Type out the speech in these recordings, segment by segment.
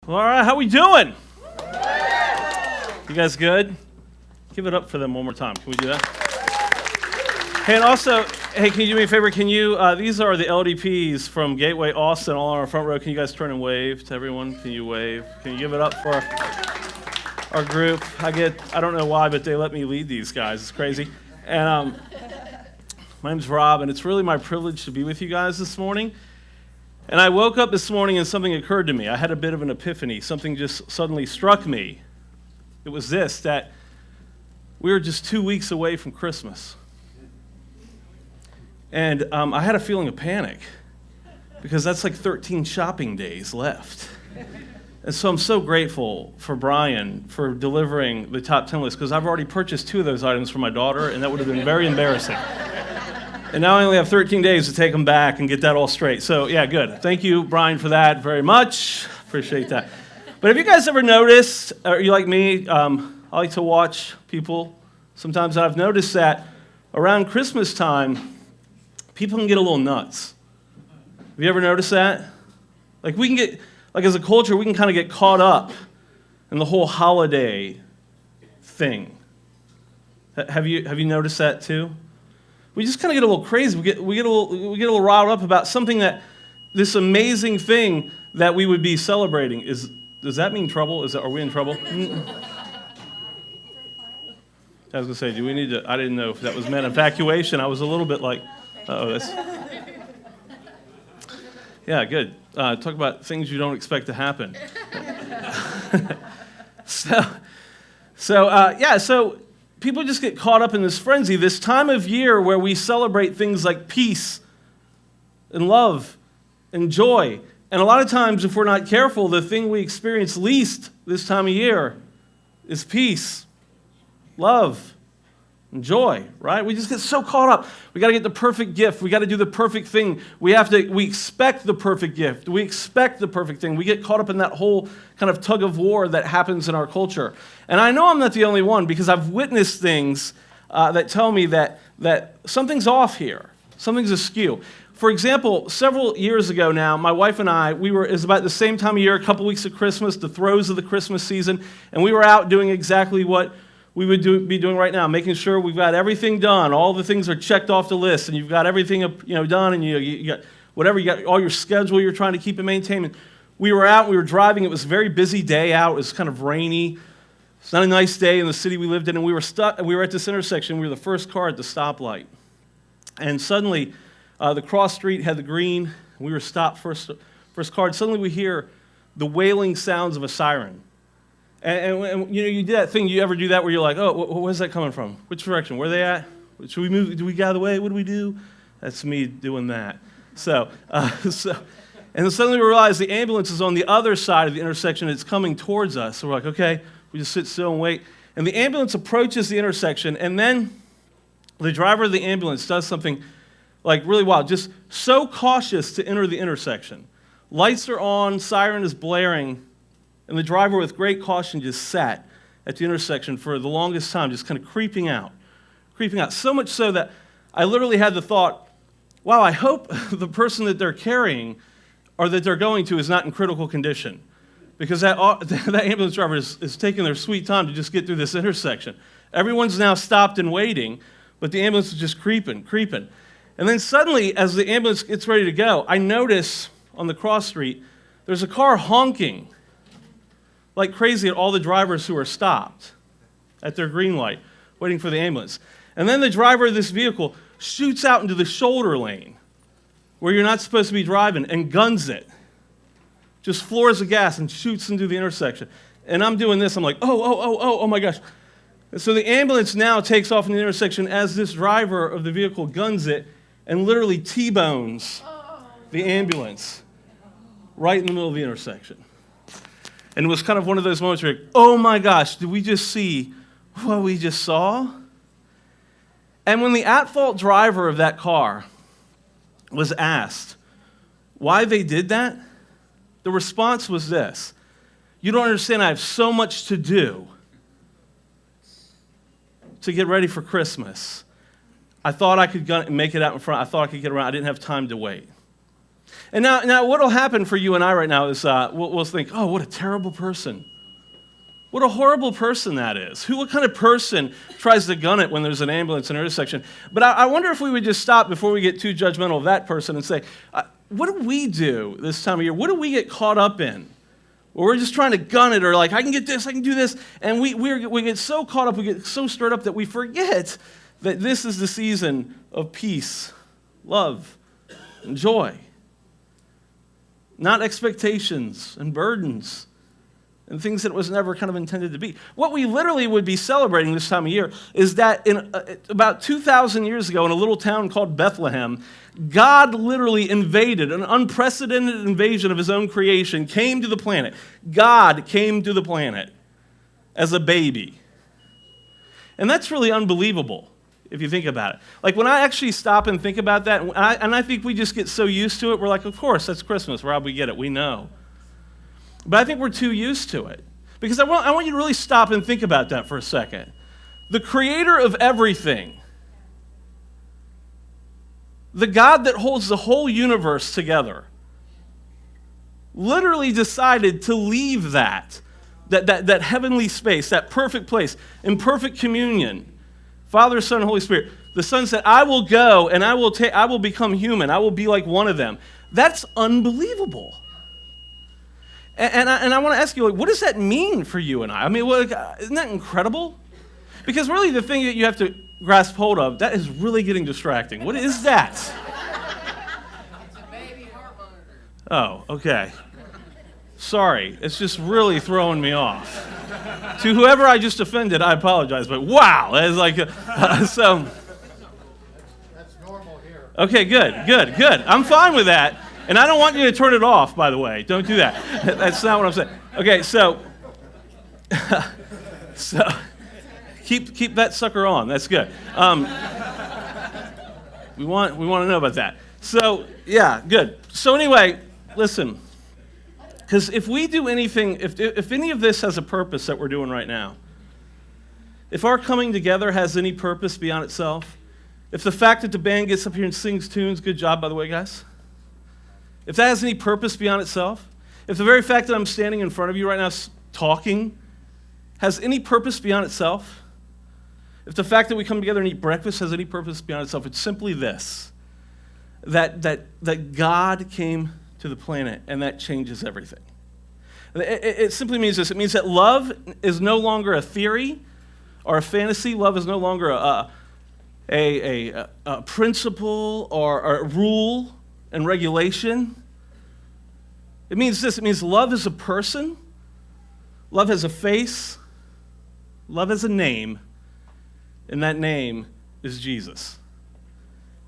All right, how we doing? You guys good? Give it up for them one more time. Can we do that? Hey, and also, hey, can you do me a favor? Can you, these are the LDPs from Gateway Austin, all on our front row. Can you guys turn and wave to everyone? Can you wave? Can you give it up for our group? I don't know why, but they let me lead these guys. It's crazy. And my name's Rob, and it's really my privilege to be with you guys this morning. And I woke up this morning and something occurred to me. I had a bit of an epiphany. Something just suddenly struck me. It was this, that we were just 2 weeks away from Christmas. And I had a feeling of panic because that's like 13 shopping days left. And so I'm so grateful for Brian for delivering the top 10 list because I've already purchased 2 of those items for my daughter, and that would have been very embarrassing. And now I only have 13 days to take them back and get that all straight. So, yeah, good. Thank you, Brian, for that very much. Appreciate that. But have you guys ever noticed, are you like me, I like to watch people sometimes, and I've noticed that around Christmas time, people can get a little nuts. Have you ever noticed that? Like we can get, like as a culture, we can kind of get caught up in the whole holiday thing. Have you noticed that too? We just kind of get a little crazy. We get a little riled up about something that this amazing thing that we would be celebrating. Does that mean trouble? Are we in trouble? I was gonna say, do we need to? I didn't know if that was meant evacuation. I was a little bit like, that's. Yeah, good. Talk about things you don't expect to happen. So people just get caught up in this frenzy, this time of year where we celebrate things like peace and love and joy. And a lot of times, if we're not careful, the thing we experience least this time of year is peace, love, and joy, right? We just get so caught up. We got to get the perfect gift. We got to do the perfect thing. We expect the perfect gift. We expect the perfect thing. We get caught up in that whole kind of tug of war that happens in our culture. And I know I'm not the only one because I've witnessed things that tell me that something's off here. Something's askew. For example, several years ago now, my wife and I, it was about the same time of year, a couple weeks of Christmas, the throes of the Christmas season, and we were out doing exactly what we would be doing right now, making sure we've got everything done. All the things are checked off the list, and you've got everything done, and you got whatever, you got all your schedule you're trying to keep and maintain. We were out, we were driving. It was a very busy day out. It was kind of rainy. It's not a nice day in the city we lived in, and we were stuck. We were at this intersection. We were the first car at the stoplight, and suddenly the cross street had the green. We were stopped first car, and suddenly we hear the wailing sounds of a siren. And you do that thing, you ever do that where you're like, oh, where's that coming from? Which direction? Where are they at? Should we move? Do we get out of the way? What do we do? That's me doing that. And then suddenly we realize the ambulance is on the other side of the intersection. It's coming towards us. So we're like, okay, we just sit still and wait. And the ambulance approaches the intersection, and then the driver of the ambulance does something like really wild, just so cautious to enter the intersection. Lights are on, siren is blaring, and the driver with great caution just sat at the intersection for the longest time, just kind of creeping out. So much so that I literally had the thought, wow, I hope the person that they're carrying or that they're going to is not in critical condition. Because that ambulance driver is taking their sweet time to just get through this intersection. Everyone's now stopped and waiting, but the ambulance is just creeping. And then suddenly, as the ambulance gets ready to go, I notice on the cross street, there's a car honking like crazy at all the drivers who are stopped at their green light, waiting for the ambulance. And then the driver of this vehicle shoots out into the shoulder lane where you're not supposed to be driving and guns it. Just floors the gas and shoots into the intersection. And I'm doing this, I'm like, oh my gosh. And so the ambulance now takes off in the intersection as this driver of the vehicle guns it and literally T-bones the ambulance right in the middle of the intersection. And it was kind of one of those moments where, oh my gosh, did we just see what we just saw? And when the at-fault driver of that car was asked why they did that, the response was this: you don't understand, I have so much to do to get ready for Christmas. I thought I could make it out in front. I thought I could get around. I didn't have time to wait. And now what will happen for you and I right now is we'll think, oh, what a terrible person. What a horrible person that is. What kind of person tries to gun it when there's an ambulance in an intersection? But I wonder if we would just stop before we get too judgmental of that person and say, what do we do this time of year? What do we get caught up in? Or we're just trying to gun it, or like, I can get this, I can do this. And we get so caught up, we get so stirred up that we forget that this is the season of peace, love, and joy. Not expectations and burdens and things that it was never kind of intended to be. What we literally would be celebrating this time of year is that in about 2,000 years ago in a little town called Bethlehem, God literally invaded, an unprecedented invasion of his own creation, came to the planet. God came to the planet as a baby. And that's really unbelievable if you think about it. Like when I actually stop and think about that, and I think we just get so used to it, we're like, of course, that's Christmas. Rob, we get it. We know. But I think we're too used to it. Because I want you to really stop and think about that for a second. The creator of everything, the God that holds the whole universe together, literally decided to leave that heavenly space, that perfect place, in perfect communion. Father, Son, and Holy Spirit. The Son said, I will go and I will become human. I will be like one of them. That's unbelievable. And I want to ask you, like, what does that mean for you and I? I mean, isn't that incredible? Because really the thing that you have to grasp hold of, that is really getting distracting. What is that? It's a baby heart monitor. Oh, okay. Sorry, it's just really throwing me off. To whoever I just offended, I apologize, but wow, that is like, so. That's normal here. Okay, good. I'm fine with that. And I don't want you to turn it off, by the way. Don't do that. That's not what I'm saying. Okay, so keep that sucker on. That's good. We want to know about that. So, yeah, good. So anyway, listen. Because if we do anything, if any of this has a purpose that we're doing right now, if our coming together has any purpose beyond itself, if the fact that the band gets up here and sings tunes, good job, by the way, guys. If that has any purpose beyond itself, if the very fact that I'm standing in front of you right now talking has any purpose beyond itself, if the fact that we come together and eat breakfast has any purpose beyond itself, it's simply this, that God came to the planet, and that changes everything. It simply means this. It means that love is no longer a theory or a fantasy. Love is no longer a principle or a rule and regulation. It means this. It means love is a person. Love has a face. Love has a name. And that name is Jesus.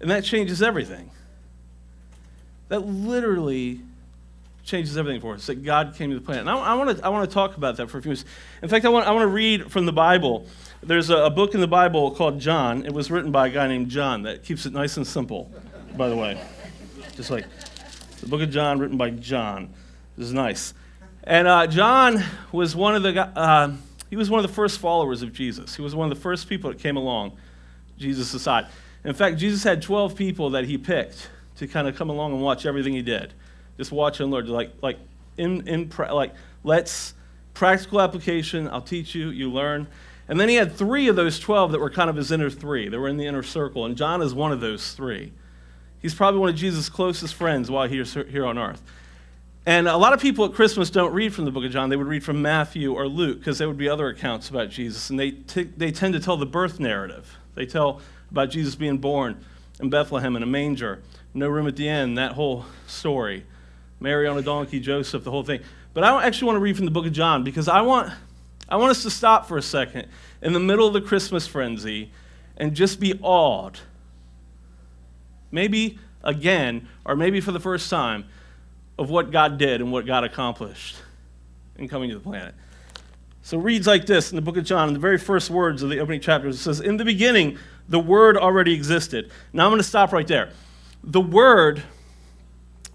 And that changes everything. That literally changes everything for us, that God came to the planet. And I want to talk about that for a few minutes. In fact, I want to read from the Bible. There's a book in the Bible called John. It was written by a guy named John. That keeps it nice and simple, by the way. Just like the book of John, written by John. This is nice. And John was one of the first followers of Jesus. He was one of the first people that came along Jesus' side. In fact, Jesus had 12 people that he picked to kind of come along and watch everything he did. Just watch and learn. Let's practical application. I'll teach you. You learn. And then he had 3 of those 12 that were kind of his inner 3. They were in the inner circle, and John is one of those 3. He's probably one of Jesus' closest friends while he's here on earth. And a lot of people at Christmas don't read from the book of John. They would read from Matthew or Luke because there would be other accounts about Jesus. And they tend to tell the birth narrative. They tell about Jesus being born in Bethlehem in a manger, no room at the inn, that whole story. Mary on a donkey, Joseph, the whole thing. But I actually want to read from the book of John because I want us to stop for a second in the middle of the Christmas frenzy and just be awed. Maybe again, or maybe for the first time, of what God did and what God accomplished in coming to the planet. So it reads like this in the book of John, in the very first words of the opening chapters. It says, in the beginning, the Word already existed. Now I'm going to stop right there. The Word,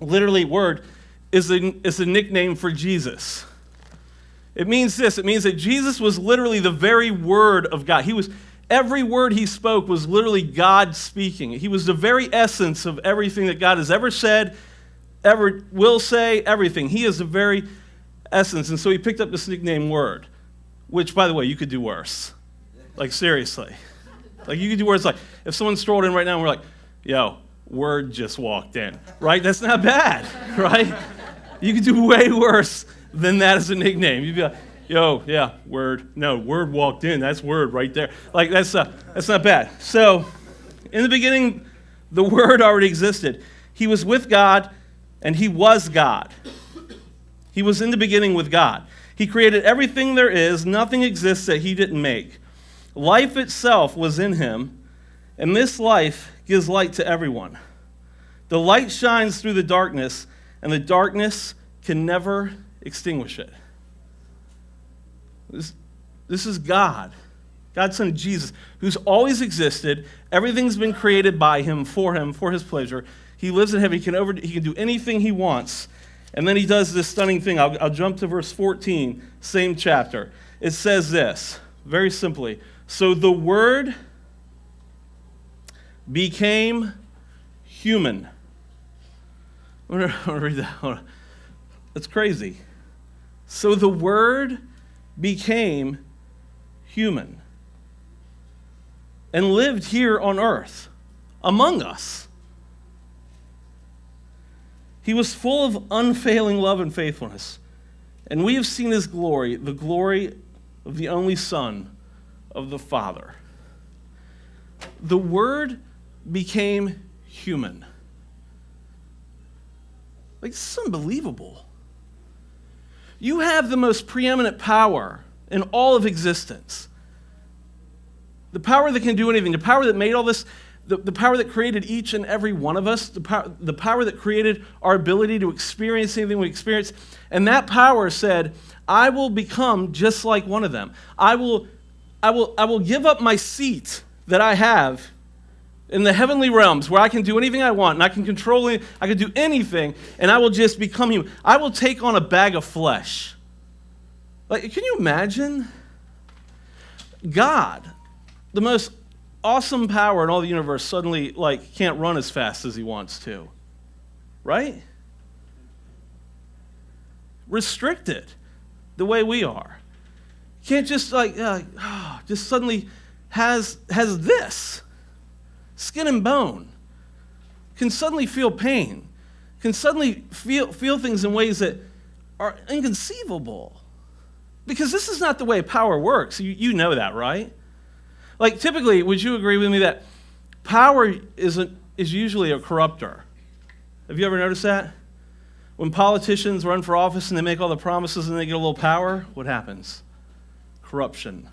literally word, is a nickname for Jesus. It means this. It means that Jesus was literally the very Word of God. Every word he spoke was literally God speaking. He was the very essence of everything that God has ever said ever will say, everything. He is the very essence. And so he picked up this nickname Word, which, by the way, you could do worse. Like, seriously. Like, you could do worse. Like, if someone strolled in right now and we're like, yo, Word just walked in, right? That's not bad, right? You could do way worse than that as a nickname. You'd be like, yo, yeah, Word. No, Word walked in. That's Word right there. Like, that's not bad. So, in the beginning, the Word already existed. He was with God, and he was God. He was in the beginning with God. He created everything there is. Nothing exists that he didn't make. Life itself was in him, and this life gives light to everyone. The light shines through the darkness, and the darkness can never extinguish it. This is God, God's Son Jesus, who's always existed. Everything's been created by him, for his pleasure. He lives in heaven. He can do anything he wants. And then he does this stunning thing. I'll jump to verse 14, same chapter. It says this, very simply. So the Word became human. I'm going to read that. Hold on. That's crazy. So the Word became human and lived here on earth among us. He was full of unfailing love and faithfulness, and we have seen his glory, the glory of the only Son of the Father. The Word became human. Like, this is unbelievable. You have the most preeminent power in all of existence. The power that can do anything, the power that made all this, the power that created each and every one of us, the power that created our ability to experience anything we experience. And that power said, I will become just like one of them. I will give up my seat that I have in the heavenly realms where I can do anything I want and I can control it, I can do anything, and I will just become human. I will take on a bag of flesh. Like, can you imagine? God, the most awesome power in all the universe, suddenly can't run as fast as he wants to. Right? Restricted the way we are. Can't just just suddenly has this. Skin and bone, can suddenly feel pain, can suddenly feel things in ways that are inconceivable. Because this is not the way power works. You know that, right? Like, typically, would you agree with me that power is usually a corrupter? Have you ever noticed that? When politicians run for office and they make all the promises and they get a little power, what happens? Corruption.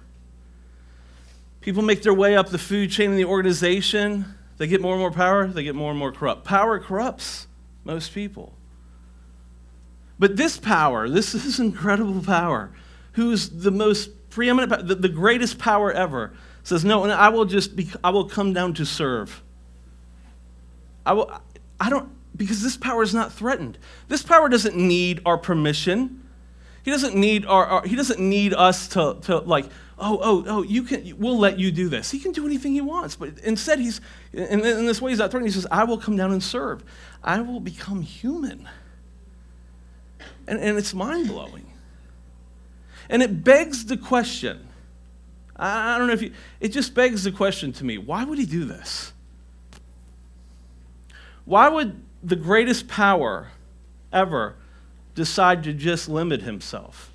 People make their way up the food chain in the organization. They get more and more power. They get more and more corrupt. Power corrupts most people. But this power, this is incredible power, who's the most preeminent, the greatest power ever, says, no, and I will come down to serve. Because this power is not threatened. This power doesn't need our permission. He doesn't need he doesn't need us to we'll let you do this. He can do anything he wants, but instead he's, in this way he's not threatening. He says, I will come down and serve. I will become human. And it's mind-blowing. And it begs the question, I don't know if it just begs the question to me, why would he do this? Why would the greatest power ever decide to just limit himself?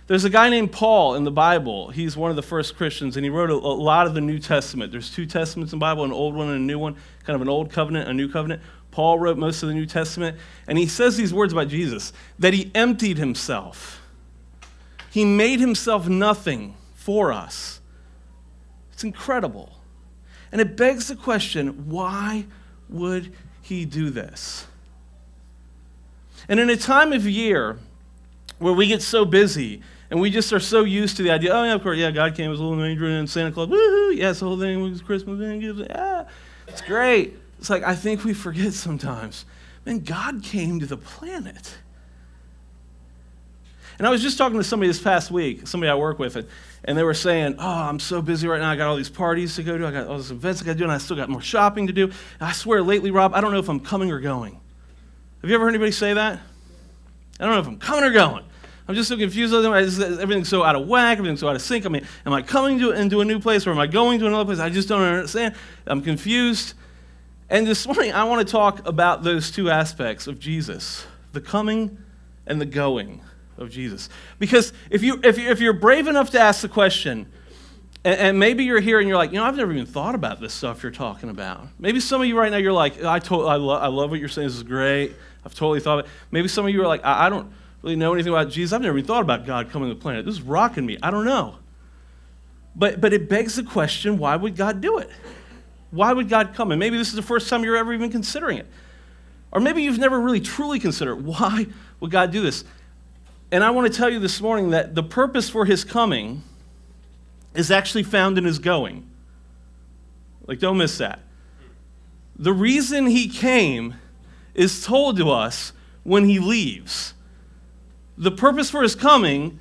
There's a guy named Paul in the Bible. He's one of the first Christians, and he wrote a lot of the New Testament. There's 2 testaments in the Bible, an old one and a new one, kind of an old covenant, a new covenant. Paul wrote most of the New Testament, and he says these words about Jesus, that he emptied himself. He made himself nothing for us. It's incredible. And it begs the question, why would he do this? And in a time of year where we get so busy and we just are so used to the idea, oh yeah, of course, yeah, God came as a little manger and Santa Claus, woohoo, yes, the whole thing was Christmas, it's great. It's like, I think we forget sometimes, man, God came to the planet. And I was just talking to somebody this past week, somebody I work with, and they were saying, oh, I'm so busy right now. I got all these parties to go to. I got all these events I got to do, and I still got more shopping to do. And I swear, lately, Rob, I don't know if I'm coming or going. Have you ever heard anybody say that? I don't know if I'm coming or going. I'm just so confused. Everything's so out of whack. Everything's so out of sync. I mean, am I coming into a new place or am I going to another place? I just don't understand. I'm confused. And this morning, I want to talk about those two aspects of Jesus, the coming and the going of Jesus. Because if you're brave enough to ask the question, and maybe you're here and you're like, I've never even thought about this stuff you're talking about. Maybe some of you right now, you're like, I love what you're saying. This is great. I've totally thought of it. Maybe some of you are like, I don't really know anything about Jesus. I've never even thought about God coming to the planet. This is rocking me. I don't know. But it begs the question, why would God do it? Why would God come? And maybe this is the first time you're ever even considering it. Or maybe you've never really truly considered, why would God do this? And I want to tell you this morning that the purpose for his coming is actually found in his going. Like, don't miss that. The reason he came is told to us when he leaves. The purpose for his coming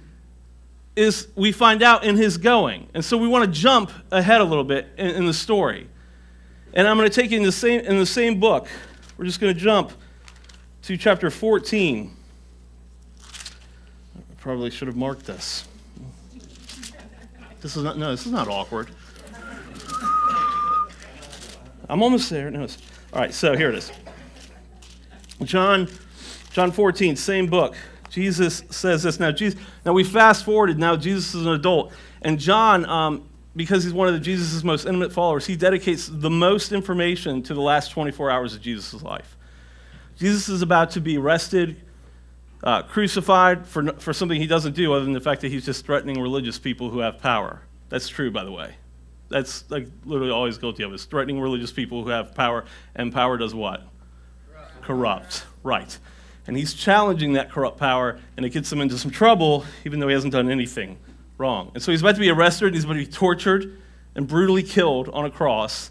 is we find out in his going. And so we want to jump ahead a little bit in the story. And I'm going to take you in the same book. We're just going to jump to chapter 14. I probably should have marked this. This is not awkward. I'm almost there. No, all right, so here it is. John 14, same book. Jesus says this. Now we fast forwarded. Now Jesus is an adult. And John, because he's one of Jesus' most intimate followers, he dedicates the most information to the last 24 hours of Jesus' life. Jesus is about to be arrested, crucified for something he doesn't do other than the fact that he's just threatening religious people who have power. That's true, by the way. That's like literally all he's guilty of is threatening religious people who have power, and power does what? Corrupt. Right. And he's challenging that corrupt power, and it gets him into some trouble, even though he hasn't done anything wrong. And so he's about to be arrested, he's about to be tortured and brutally killed on a cross.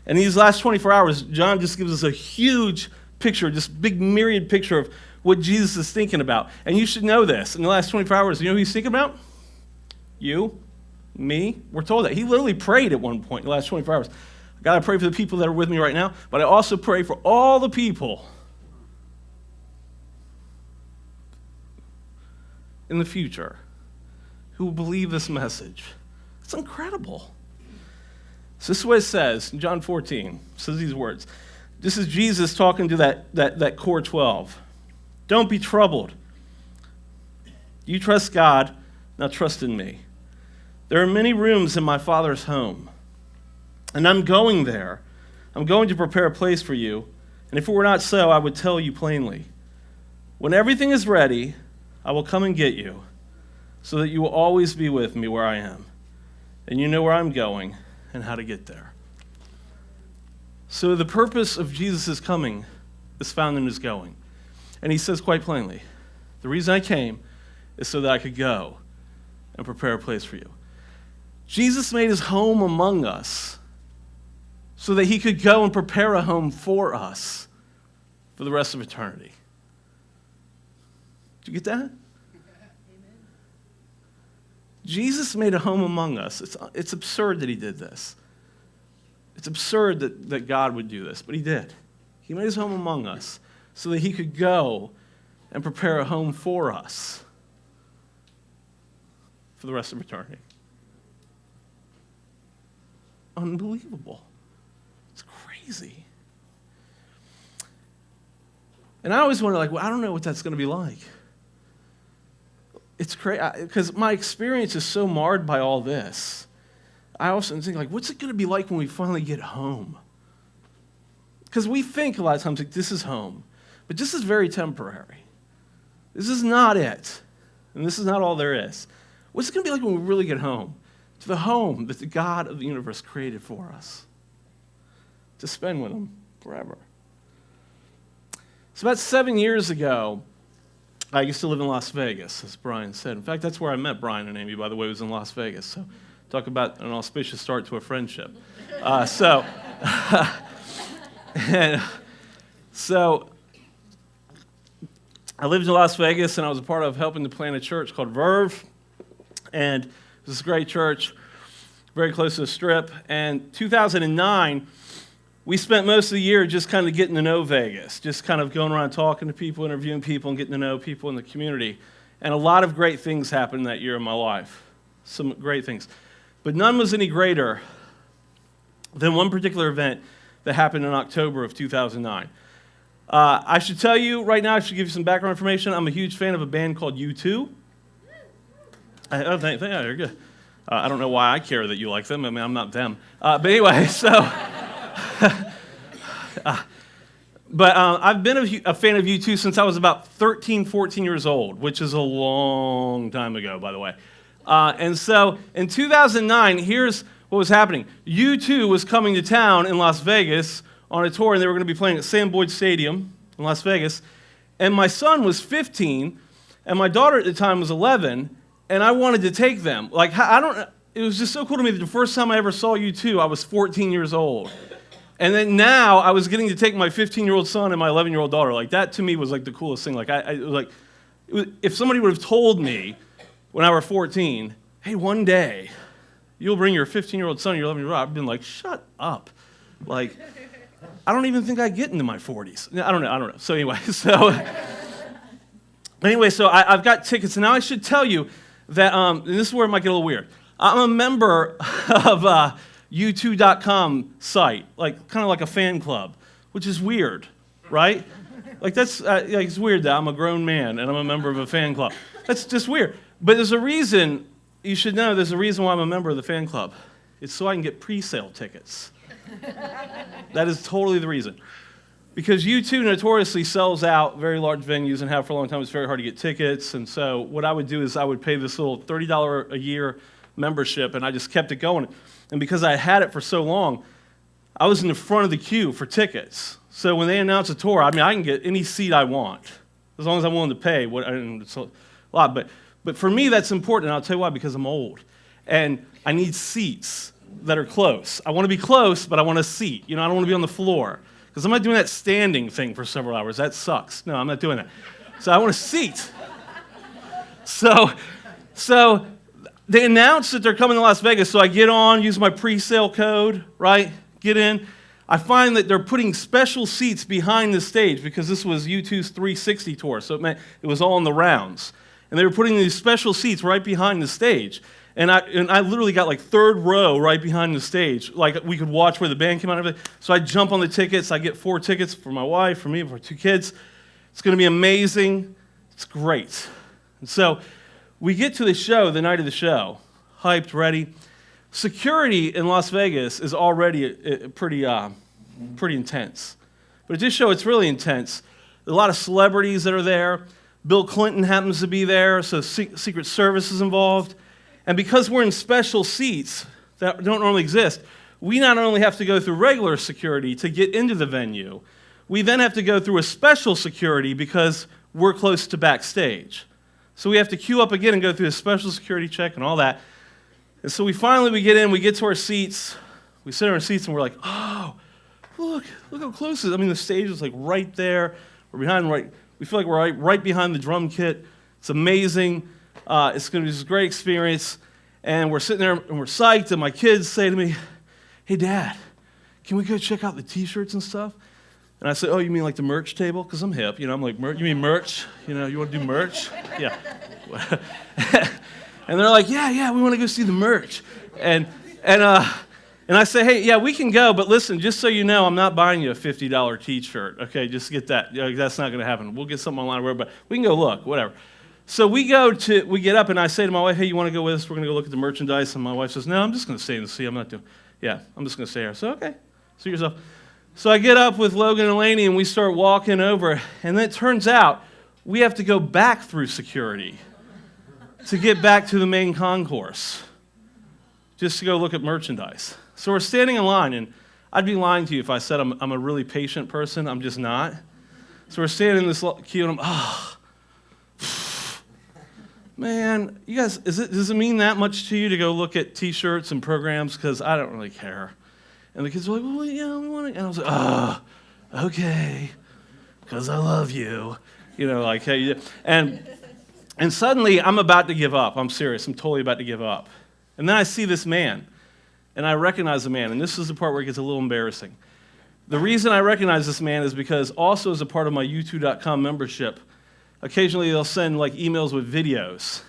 And these last 24 hours, John just gives us a huge picture, this big myriad picture of what Jesus is thinking about. And you should know this. In the last 24 hours, you know who he's thinking about? You, me. We're told that. He literally prayed at one point in the last 24 hours. God, I pray for the people that are with me right now, but I also pray for all the people in the future who will believe this message. It's incredible. So this is what it says in John 14. It says these words. This is Jesus talking to that core 12. Don't be troubled. You trust God, now trust in me. There are many rooms in my Father's home, and I'm going there. I'm going to prepare a place for you, and if it were not so, I would tell you plainly. When everything is ready, I will come and get you, so that you will always be with me where I am, and you know where I'm going and how to get there. So the purpose of Jesus' coming is found in his going. And he says quite plainly, the reason I came is so that I could go and prepare a place for you. Jesus made his home among us so that he could go and prepare a home for us for the rest of eternity. Did you get that? Jesus made a home among us. It's absurd that he did this. It's absurd that God would do this, but he did. He made his home among us so that he could go and prepare a home for us for the rest of eternity. Unbelievable. It's crazy. And I always wonder, I don't know what that's going to be like. It's crazy, because my experience is so marred by all this. I also think, what's it going to be like when we finally get home? Because we think a lot of times, this is home. But this is very temporary. This is not it. And this is not all there is. What's it going to be like when we really get home? To the home that the God of the universe created for us. To spend with him forever. So about 7 years ago, I used to live in Las Vegas, as Brian said. In fact, that's where I met Brian and Amy, by the way, was in Las Vegas. So talk about an auspicious start to a friendship. So I lived in Las Vegas, and I was a part of helping to plant a church called Verve. And it was a great church, very close to the Strip. And 2009, we spent most of the year just kind of getting to know Vegas, just kind of going around talking to people, interviewing people, and getting to know people in the community. And a lot of great things happened that year in my life, some great things. But none was any greater than one particular event that happened in October of 2009. I should tell you right now, I should give you some background information. I'm a huge fan of a band called U2. You're good. I don't know why I care that you like them. I mean, I'm not them. But anyway, so... But I've been a fan of U2 since I was about 13, 14 years old, which is a long time ago, by the way. And so in 2009, here's what was happening. U2 was coming to town in Las Vegas on a tour, and they were going to be playing at Sam Boyd Stadium in Las Vegas. And my son was 15, and my daughter at the time was 11, and I wanted to take them. Like, it was just so cool to me that the first time I ever saw U2, I was 14 years old. And then now I was getting to take my 15-year-old son and my 11-year-old daughter. Like, that to me was like the coolest thing. Like, if somebody would have told me when I was 14, hey, one day you'll bring your 15-year-old son and your 11-year-old daughter, I'd been like, shut up. Like, I don't even think I'd get into my 40s. I don't know. So anyway, I've got tickets. And now I should tell you that, and this is where it might get a little weird. I'm a member of U2.com site, like kind of like a fan club, which is weird, right? Like that's it's weird that I'm a grown man and I'm a member of a fan club. That's just weird. But there's a reason, you should know there's a reason why I'm a member of the fan club. It's so I can get pre-sale tickets. That is totally the reason. Because U2 notoriously sells out very large venues and have for a long time. It's very hard to get tickets. And so what I would do is I would pay this little $30 a year membership, and I just kept it going. And because I had it for so long, I was in the front of the queue for tickets. So when they announce a tour, I mean, I can get any seat I want, as long as I'm willing to pay. It's a lot, but for me, that's important, and I'll tell you why, because I'm old. And I need seats that are close. I want to be close, but I want a seat. I don't want to be on the floor, because I'm not doing that standing thing for several hours. That sucks. No, I'm not doing that. So I want a seat. So they announced that they're coming to Las Vegas, so I get on, use my pre-sale code, right? Get in. I find that they're putting special seats behind the stage because this was U2's 360 tour, so it was all in the rounds. And they were putting these special seats right behind the stage. And I literally got like third row right behind the stage. Like we could watch where the band came out and everything. So I jump on the tickets. I get 4 tickets for my wife, for me, for 2 kids. It's going to be amazing. It's great. And so we get to the show, the night of the show, hyped, ready. Security in Las Vegas is already pretty intense. But at this show, it's really intense. There's a lot of celebrities that are there. Bill Clinton happens to be there, so Secret Service is involved. And because we're in special seats that don't normally exist, we not only have to go through regular security to get into the venue, we then have to go through a special security because we're close to backstage. So we have to queue up again and go through a special security check and all that. And so we get in, we get to our seats, we sit in our seats, and we're like, oh, look how close it is. I mean, the stage is like right there. We feel like we're right behind the drum kit. It's amazing. It's going to be this great experience. And we're sitting there, and we're psyched, and my kids say to me, hey, Dad, can we go check out the T-shirts and stuff? And I say, oh, you mean like the merch table? Because I'm hip. I'm like, you mean merch? You want to do merch? Yeah. And they're like, yeah, we want to go see the merch. And I say, hey, yeah, we can go, but listen, just so you know, I'm not buying you a $50 T-shirt. Okay, just get that. That's not going to happen. We'll get something online, but we can go look, whatever. So we get up, and I say to my wife, hey, you want to go with us? We're going to go look at the merchandise. And my wife says, no, I'm just going to stay in the seat. I'm just going to stay here. So, okay, suit yourself. So I get up with Logan and Lainey, and we start walking over. And then it turns out we have to go back through security to get back to the main concourse, just to go look at merchandise. So we're standing in line, and I'd be lying to you if I said I'm a really patient person. I'm just not. So we're standing in this queue, and man, you guys, does it mean that much to you to go look at T-shirts and programs? Because I don't really care. And the kids were like, well, yeah, we want to. And I was like, okay, because I love you. Hey, and suddenly I'm about to give up. I'm serious. I'm totally about to give up. And then I see this man, and I recognize the man. And this is the part where it gets a little embarrassing. The reason I recognize this man is because also as a part of my u2.com membership, occasionally they'll send like emails with videos.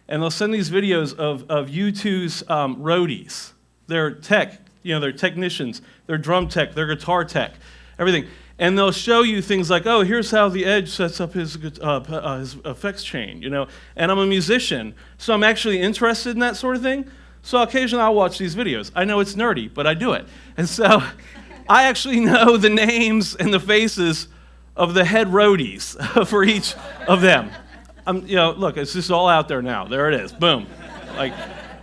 And they'll send these videos of U2's roadies. They're tech, they're technicians, they're drum tech, they're guitar tech, everything. And they'll show you things like, oh, here's how the Edge sets up his effects chain, And I'm a musician, so I'm actually interested in that sort of thing. So occasionally I'll watch these videos. I know it's nerdy, but I do it. And so I actually know the names and the faces of the head roadies for each of them. Look, it's just all out there now. There it is. Boom.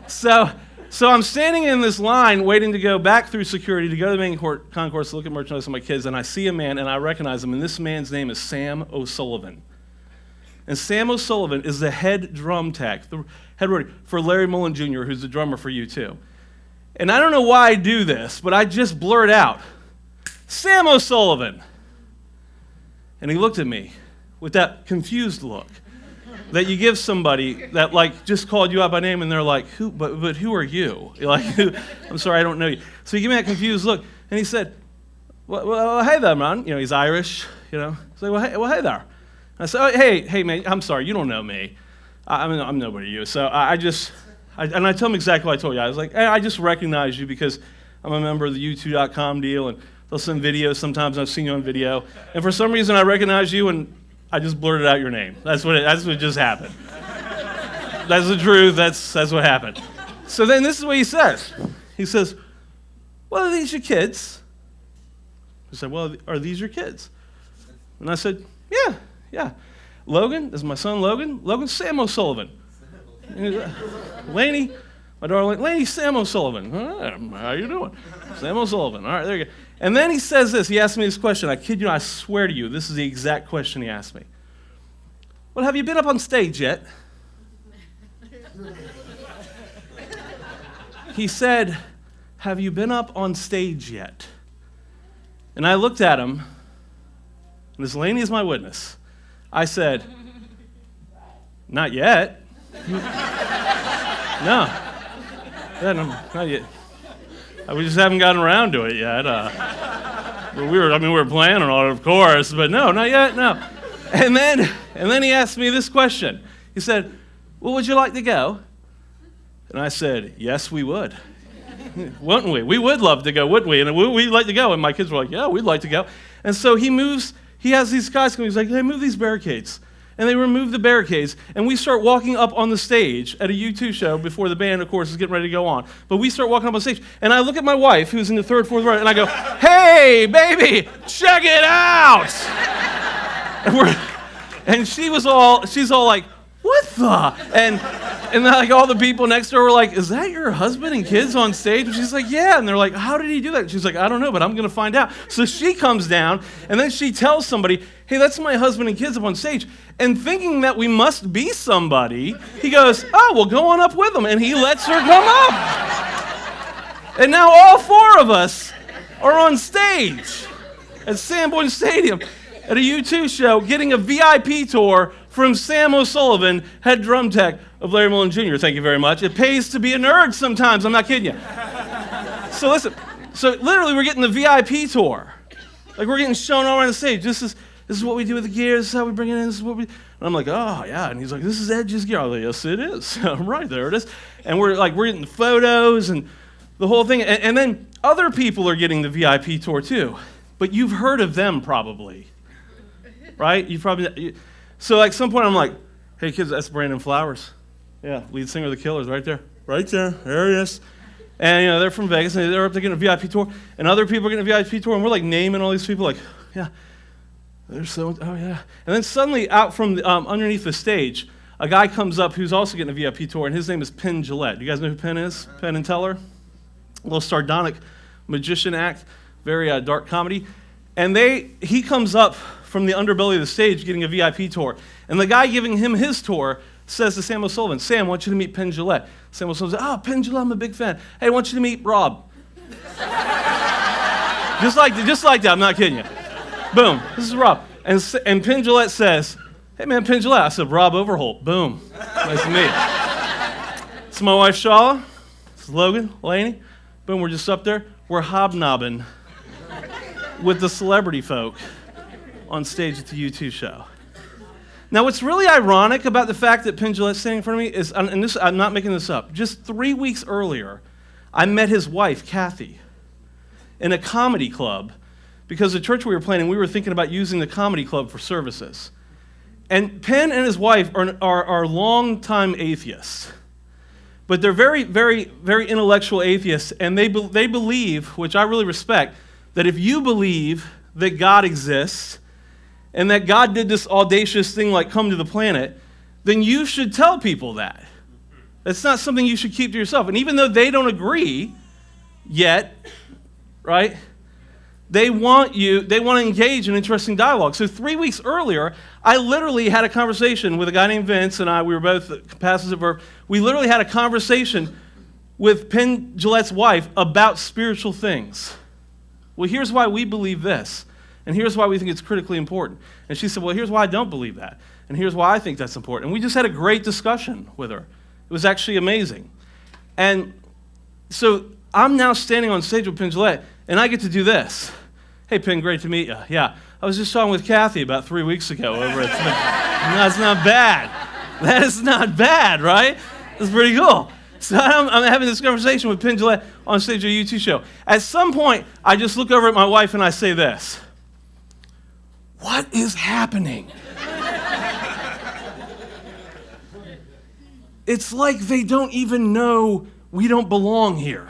So I'm standing in this line waiting to go back through security to go to the main concourse to look at merchandise of my kids, and I see a man, and I recognize him, and this man's name is Sam O'Sullivan. And Sam O'Sullivan is the head drum tech, the head roadie for Larry Mullen Jr., who's the drummer for U2. And I don't know why I do this, but I just blurt out, Sam O'Sullivan. And he looked at me with that confused look that you give somebody that just called you out by name and they're like, who? But who are you? You're like, I'm sorry, I don't know you. So he gave me that confused look and he said, well hey there, man. He's Irish. He's like, well, hey there. And I said, oh, hey, man. I'm sorry, you don't know me. I'm nobody to you. So I told him exactly what I told you. I was like, hey, I just recognize you because I'm a member of the U2.com deal and they'll send videos sometimes. I've seen you on video, and for some reason I recognize you and I just blurted out your name. That's what just happened. That's the truth. That's what happened. So then this is what he says. He says, well, are these your kids? I said, well, are these your kids? And I said, yeah. Logan, this is my son Logan. Logan's Sam O'Sullivan. Laney, my daughter Laney, Sam O'Sullivan. How you doing? Sam O'Sullivan. All right, there you go. And then he says this. He asked me this question. I kid you not, I swear to you, this is the exact question he asked me. Well, have you been up on stage yet? He said, have you been up on stage yet? And I looked at him, and as Laney is my witness, I said, not yet. No, not yet. We just haven't gotten around to it yet. We were planning on it, of course, but no, not yet, no. And then he asked me this question. He said, well, would you like to go? And I said, yes, we would. Wouldn't we? We would love to go, wouldn't we? And we'd like to go. And my kids were like, yeah, we'd like to go. And so he has these guys come, he's like, hey, move these barricades. And they remove the barricades, and we start walking up on the stage at a U2 show before the band, of course, is getting ready to go on. But we start walking up on stage, and I look at my wife, who's in the third, fourth row, and I go, hey, baby, check it out! And she's all like, what the? And like all the people next to her were like, is that your husband and kids on stage? And she's like, yeah. And they're like, how did he do that? And she's like, I don't know, but I'm going to find out. So she comes down, and then she tells somebody, hey, that's my husband and kids up on stage. And thinking that we must be somebody, he goes, oh, well, go on up with them. And he lets her come up. And now all four of us are on stage at Sanborn Stadium at a U2 show getting a VIP tour from Sam O'Sullivan, head drum tech of Larry Mullen Jr. Thank you very much. It pays to be a nerd sometimes. I'm not kidding you. So listen. So literally, we're getting the VIP tour. Like we're getting shown all around the stage. This is what we do with the gear. This is how we bring it in. This is what we. And I'm like, oh yeah. And he's like, this is Edge's gear. I'm like, yes, it is. Right there it is. And we're getting photos and the whole thing. And then other people are getting the VIP tour too. But you've heard of them probably, right? So like some point I'm like, hey kids, that's Brandon Flowers. Yeah, lead singer of the Killers, right there. Right there. There he is. And they're from Vegas and they're up there getting a VIP tour. And other people are getting a VIP tour, and we're like naming all these people like, yeah, they're so, oh yeah. And then suddenly out from underneath the stage, a guy comes up who's also getting a VIP tour, and his name is Penn Jillette. You guys know who Penn is? Penn and Teller? A little sardonic magician act, very dark comedy. And he comes up from the underbelly of the stage getting a VIP tour. And the guy giving him his tour says to Sam O'Sullivan, Sam, I want you to meet Penn Jillette. Sam O'Sullivan says, oh, Penn Jillette, I'm a big fan. Hey, I want you to meet Rob. just like that, I'm not kidding you. Boom, this is Rob. And Penn Jillette says, hey man, Penn Jillette. I said, Rob Overholt. Boom, nice to meet you. It's my wife, Shala. It's Logan, Laney. Boom, we're just up there. We're hobnobbing with the celebrity folk on stage at the U2 show. Now, what's really ironic about the fact that Penn Jillette's standing in front of me is, and this, I'm not making this up, just 3 weeks earlier, I met his wife, Kathy, in a comedy club because the church we were planning, we were thinking about using the comedy club for services. And Penn and his wife are longtime atheists. But they're very, very, very intellectual atheists, and they believe, which I really respect, that if you believe that God exists and that God did this audacious thing like come to the planet, then you should tell people that. That's not something you should keep to yourself. And even though they don't agree yet, right, they want to engage in interesting dialogue. So 3 weeks earlier, I literally had a conversation with a guy named Vince and I. We were both pastors at Verve. We literally had a conversation with Penn Jillette's wife about spiritual things. Well, here's why we believe this, and here's why we think it's critically important. And she said, well, here's why I don't believe that, and here's why I think that's important. And we just had a great discussion with her. It was actually amazing. And so I'm now standing on stage with Penn Jillette, and I get to do this. Hey, Penn, great to meet you. Yeah, I was just talking with Kathy about 3 weeks ago over at That's not bad. That is not bad, right? That's pretty cool. So I'm having this conversation with Penn Jillette on stage at a U2 show. At some point, I just look over at my wife and I say this. What is happening? It's like they don't even know we don't belong here.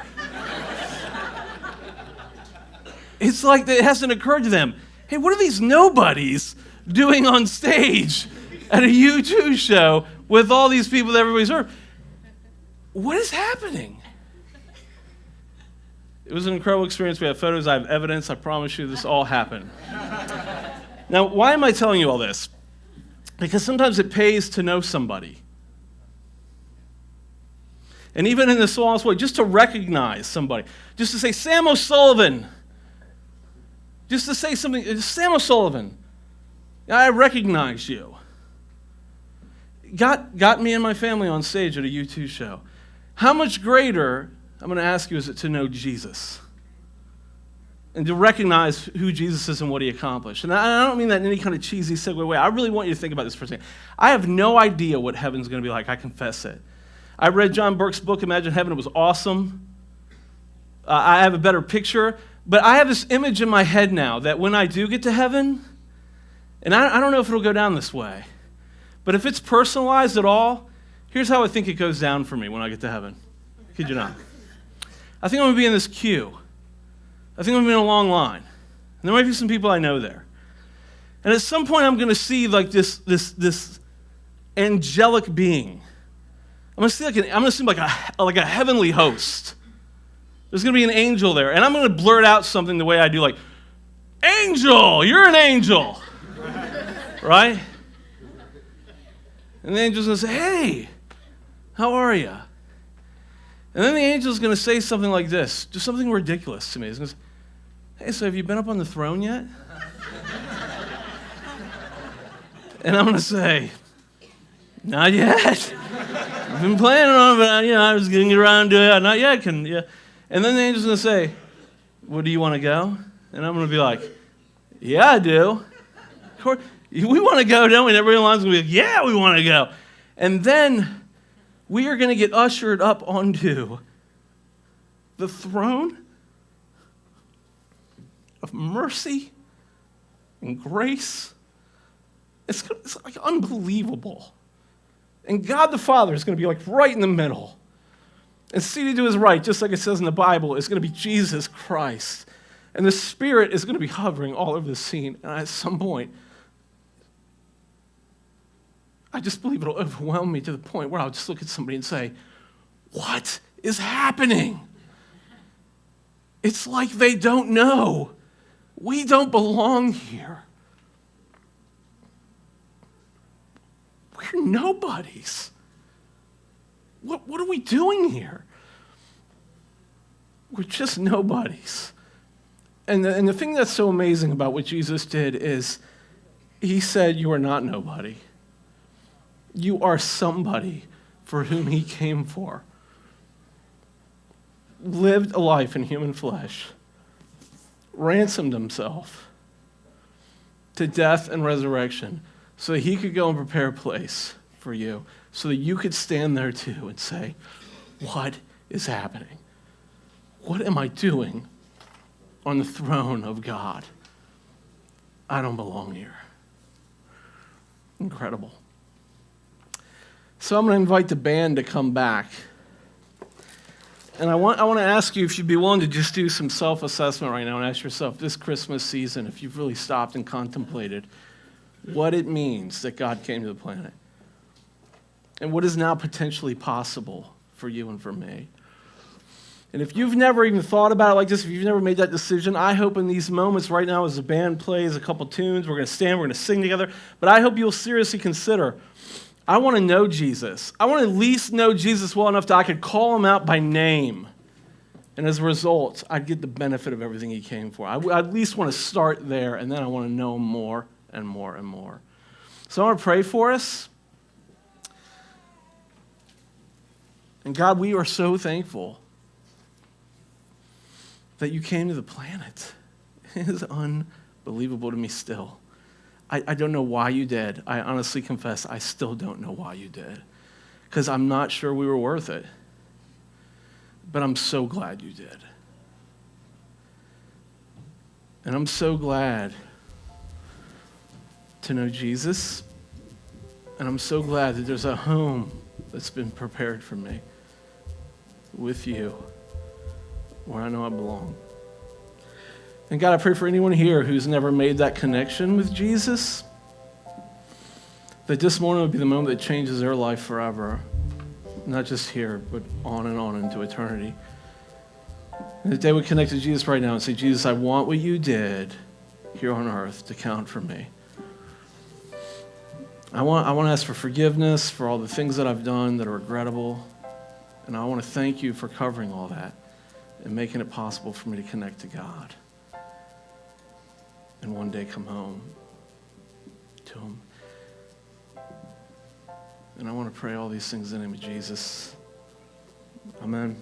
It's like it hasn't occurred to them, hey, what are these nobodies doing on stage at a U2 show with all these people that everybody's heard? What is happening? It was an incredible experience. We have photos, I have evidence. I promise you this all happened. Now, why am I telling you all this? Because sometimes it pays to know somebody. And even in the smallest way, just to recognize somebody. Just to say, Sam O'Sullivan. Just to say something, Sam O'Sullivan, I recognize you. Got me and my family on stage at a U2 show. How much greater, I'm going to ask you, is it to know Jesus? And to recognize who Jesus is and what he accomplished. And I don't mean that in any kind of cheesy segue way. I really want you to think about this for a second. I have no idea what heaven's going to be like. I confess it. I read John Burke's book, Imagine Heaven. It was awesome. I have a better picture. But I have this image in my head now that when I do get to heaven, and I don't know if it'll go down this way, but if it's personalized at all, here's how I think it goes down for me when I get to heaven. Kid you not. I think I'm going to be in this queue. I think I'm going to be in a long line. And there might be some people I know there. And at some point I'm going to see like this angelic being. I'm going to see like a heavenly host. There's going to be an angel there, and I'm going to blurt out something the way I do, like, angel, you're an angel, right? And the angel's going to say, hey, how are you? And then the angel's going to say something like this, just something ridiculous to me. He's going to say, hey, so have you been up on the throne yet? And I'm going to say, not yet. I've been planning on it, but I was getting around to it. Not yet, yeah. And then the angel's going to say, well, do you want to go? And I'm going to be like, yeah, I do. Of course, we want to go, don't we? And everybody in line's going to be like, yeah, we want to go. And then we are going to get ushered up onto the throne of mercy and grace. It's like unbelievable. And God the Father is going to be like right in the middle. And seated to his right, just like it says in the Bible, is going to be Jesus Christ. And the Spirit is going to be hovering all over the scene. And at some point, I just believe it'll overwhelm me to the point where I'll just look at somebody and say, what is happening? It's like they don't know. We don't belong here. We're nobodies. What are we doing here? We're just nobodies. And the thing that's so amazing about what Jesus did is he said, you are not nobody. You are somebody for whom he came for. Lived a life in human flesh. ransomed himself to death and resurrection so that he could go and prepare a place for you, so that you could stand there too and say, what is happening? What am I doing on the throne of God? I don't belong here. Incredible. So I'm going to invite the band to come back. And I want to ask you if you'd be willing to just do some self-assessment right now and ask yourself this Christmas season, if you've really stopped and contemplated what it means that God came to the planet and what is now potentially possible for you and for me. And if you've never even thought about it like this, if you've never made that decision, I hope in these moments right now as the band plays a couple tunes, we're going to stand, we're going to sing together, but I hope you'll seriously consider, I want to know Jesus. I want to at least know Jesus well enough that I could call him out by name. And as a result, I'd get the benefit of everything he came for. I at least want to start there, and then I want to know him more and more and more. So I want to pray for us. And God, we are so thankful that you came to the planet. It is unbelievable to me still. I don't know why you did. I honestly confess, I still don't know why you did. Because I'm not sure we were worth it. But I'm so glad you did. And I'm so glad to know Jesus. And I'm so glad that there's a home that's been prepared for me with you, where I know I belong. And God, I pray for anyone here who's never made that connection with Jesus, that this morning would be the moment that changes their life forever, not just here, but on and on into eternity. And that they would connect to Jesus right now and say, Jesus, I want what you did here on earth to count for me. I want to ask for forgiveness for all the things that I've done that are regrettable, and I want to thank you for covering all that and making it possible for me to connect to God and one day come home to him. And I want to pray all these things in the name of Jesus. Amen.